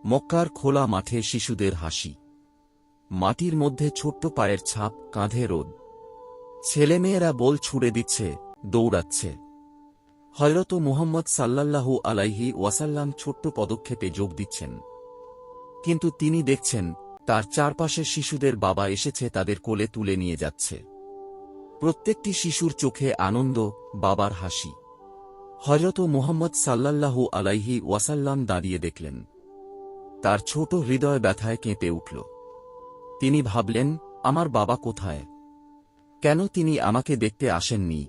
মক্কার খোলা মাঠে শিশুদের হাসি, মাটির মধ্যে ছোট্ট পায়ের ছাপ, কাঁধে রোদ। ছেলেমেয়েরা বল ছুড়ে দিচ্ছে, দৌড়াচ্ছে। হযরত মুহাম্মদ সাল্লাল্লাহু আলাইহি ওয়াসাল্লাম ছোট্ট পদক্ষেপে যোগ দিচ্ছেন, কিন্তু তিনি দেখছেন তার চারপাশে শিশুদের বাবা এসেছে, তাদের কোলে তুলে নিয়ে যাচ্ছে। প্রত্যেকটি শিশুর চোখে আনন্দ, বাবার হাসি। হযরত মুহাম্মদ সাল্লাল্লাহু আলাইহি ওয়াসাল্লাম দাঁড়িয়ে দেখলেন, তার ছোট হৃদয় ব্যথায় কেঁপে উঠল। তিনি ভাবলেন, আমার বাবা কোথায়? কেন তিনি আমাকে দেখতে আসেননি?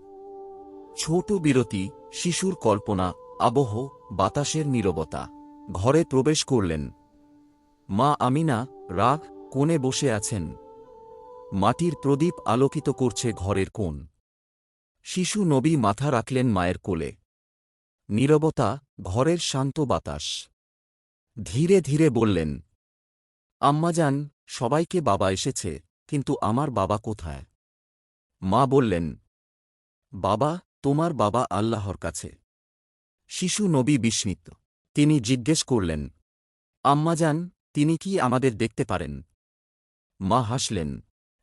ছোট বিরতি, শিশুর কল্পনা, আবহ, বাতাসের নীরবতা। ঘরে প্রবেশ করলেন। মা আমিনা রাগ কোণে বসে আছেন। মাটির প্রদীপ আলোকিত করছে ঘরের কোণ। শিশু নবী মাথা রাখলেন মায়ের কোলে। নীরবতা, ঘরের শান্ত বাতাস। ধীরে ধীরে বললেন, আম্মাজান, সবাইকে বাবা এসেছে, কিন্তু আমার বাবা কোথায়? মা বললেন, বাবা, তোমার বাবা আল্লাহর কাছে। শিশু নবী বিস্মিত। তিনি জিজ্ঞেস করলেন, আম্মাজান, তিনি কি আমাদের দেখতে পারেন? মা হাসলেন,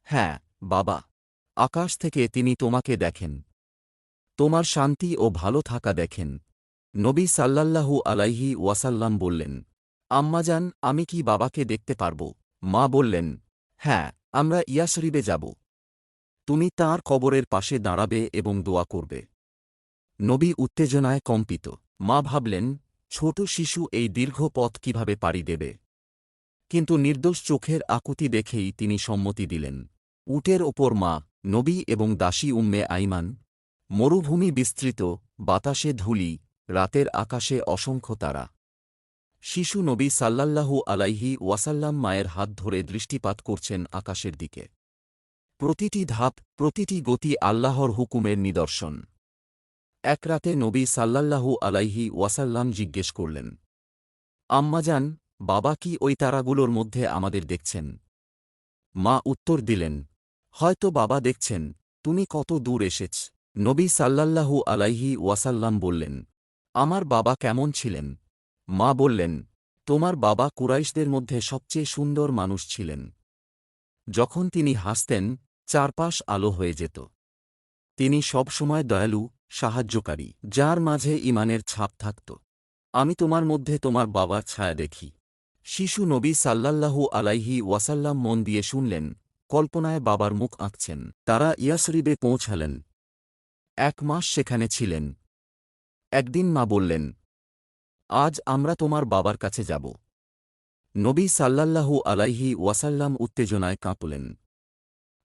হ্যাঁ বাবা, আকাশ থেকে তিনি তোমাকে দেখেন। তোমার শান্তি ও ভালো থাকা দেখেন। নবী সাল্লাল্লাহু আলাইহি ওয়াসাল্লাম বললেন, আম্মাজান, আমি কি বাবাকে দেখতে পারব? মা বললেন, হ্যাঁ, আমরা ইয়াসরিবে যাব। তুমি তাঁর কবরের পাশে দাঁড়াবে এবং দোয়া করবে। নবী উত্তেজনায় কম্পিত। মা ভাবলেন, ছোট শিশু এই দীর্ঘ পথ কিভাবে পাড়ি দেবে। কিন্তু নির্দোষ চোখের আকুতি দেখেই তিনি সম্মতি দিলেন। উটের ওপর মা, নবী এবং দাসী উম্মে আইমান। মরুভূমি বিস্তৃত, বাতাসে ধূলি, রাতের আকাশে অসংখ্য তারা। শিশু নবী সাল্লাল্লাহু আলাইহি ওয়াসাল্লাম মায়ের হাত ধরে দৃষ্টিপাত করছেন আকাশের দিকে। প্রতিটি ধাপ, প্রতিটি গতি আল্লাহর হুকুমের নিদর্শন। এক রাতে নবী সাল্লাল্লাহু আলাইহি ওয়াসাল্লাম জিজ্ঞেস করলেন, আম্মাজান, বাবা কি ওই তারাগুলোর মধ্যে আমাদের দেখছেন? মা উত্তর দিলেন, হয়তো বাবা দেখছেন, তুমি কত দূর এসেছ। নবী সাল্লাল্লাহু আলাইহি ওয়াসাল্লাম বললেন, আমার বাবা কেমন ছিলেন? মা বললেন, তোমার বাবা কুরাইশদের মধ্যে সবচেয়ে সুন্দর মানুষ ছিলেন। যখন তিনি হাসতেন, চারপাশ আলো হয়ে যেত। তিনি সবসময় দয়ালু, সাহায্যকারী, যার মাঝে ঈমানের ছাপ থাকত। আমি তোমার মধ্যে তোমার বাবার ছায়া দেখি। শিশু নবী সাল্লাল্লাহু আলাইহি ওয়াসাল্লাম মন দিয়ে শুনলেন, কল্পনায় বাবার মুখ আঁকছেন। তারা ইয়াসরিবে পৌঁছালেন। 1 মাস সেখানে ছিলেন। একদিন মা বললেন, আজ আমরা তোমার বাবার কাছে যাব। নবী সাল্লাল্লাহু আলাইহি ওয়াসাল্লাম উত্তেজনায় কাঁপলেন।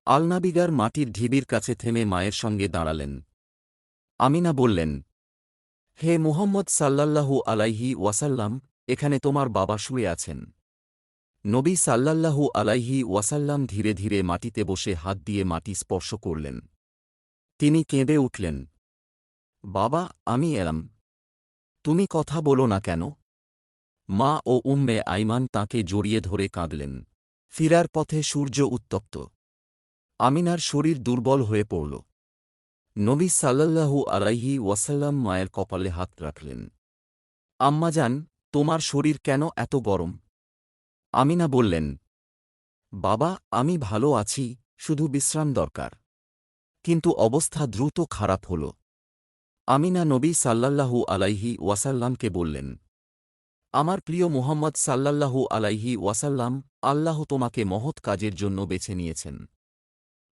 আলনাবিগার মাটির ঢিবির কাছে থেমে মায়ের সঙ্গে দাঁড়ালেন। আমিনা বললেন, হে মুহাম্মদ সাল্লাল্লাহু আলাইহি ওয়াসাল্লাম, এখানে তোমার বাবা শুয়ে আছেন। নবী সাল্লাল্লাহু আলাইহি ওয়াসাল্লাম ধীরে ধীরে মাটিতে বসে হাত দিয়ে মাটি স্পর্শ করলেন। তিনি কেঁদে উঠলেন, বাবা, আমি এলাম। তুমি কথা বলো না কেন? মা ও উম্মে আইমান তাঁকে জড়িয়ে ধরে কাঁদলেন। ফিরার পথে সূর্য উত্তপ্ত। আমিনার শরীর দুর্বল হয়ে পড়ল। নবী সাল্লাল্লাহু আলাইহি ওয়াসাল্লাম মায়ের কপালে হাত রাখলেন। আম্মাজান, তোমার শরীর কেন এত গরম? আমিনা বললেন, বাবা, আমি ভালো আছি, শুধু বিশ্রাম দরকার। কিন্তু অবস্থা দ্রুত খারাপ হল। আমিনা নবী সাল্লাল্লাহু আলাইহি ওয়াসাল্লামকে বললেন, আমার প্রিয় মুহাম্মদ সাল্লাল্লাহু আলাইহি ওয়াসাল্লাম, আল্লাহ তোমাকে মহৎ কাজের জন্য বেছে নিয়েছেন।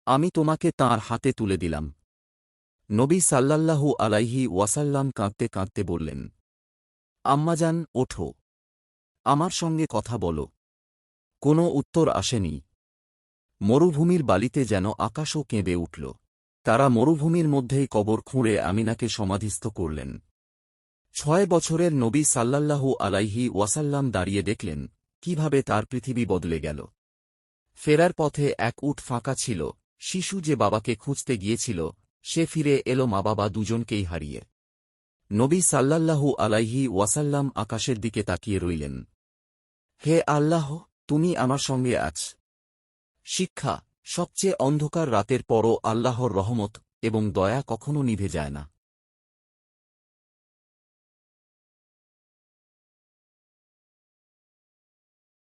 আমি তোমাকে তাঁর হাতে তুলে দিলাম। নবী সাল্লাল্লাহু আলাইহি ওয়াসাল্লাম কাঁদতে কাঁদতে বললেন, আম্মাজান, ওঠো, আমার সঙ্গে কথা বলো। কোনো উত্তর আসেনি। মরুভূমির বালিতে যেন আকাশও কেঁপে উঠল। তারা মরুভূমির মধ্যেই কবর খুঁড়ে আমিনাকে সমাধিস্থ করলেন। 6 বছরের নবী সাল্লাল্লাহু আলাইহি ওয়াসাল্লাম দাঁড়িয়ে দেখলেন, কিভাবে তার পৃথিবী বদলে গেল। ফেরার পথে এক উট ফাঁকা ছিল। শিশু যে বাবাকে খুঁজতে গিয়েছিল, সে ফিরে এলো মা বাবা দুজনকেই হারিয়ে। নবী সাল্লাল্লাহু আলাইহি ওয়াসাল্লাম আকাশের দিকে তাকিয়ে রইলেন। হে আল্লাহ, তুমি আমার সঙ্গে আছ। শিক্ষা, সবচেয়ে অন্ধকার রাতের পরও আল্লাহর রহমত এবং দয়া কখনো নিভে যায় না।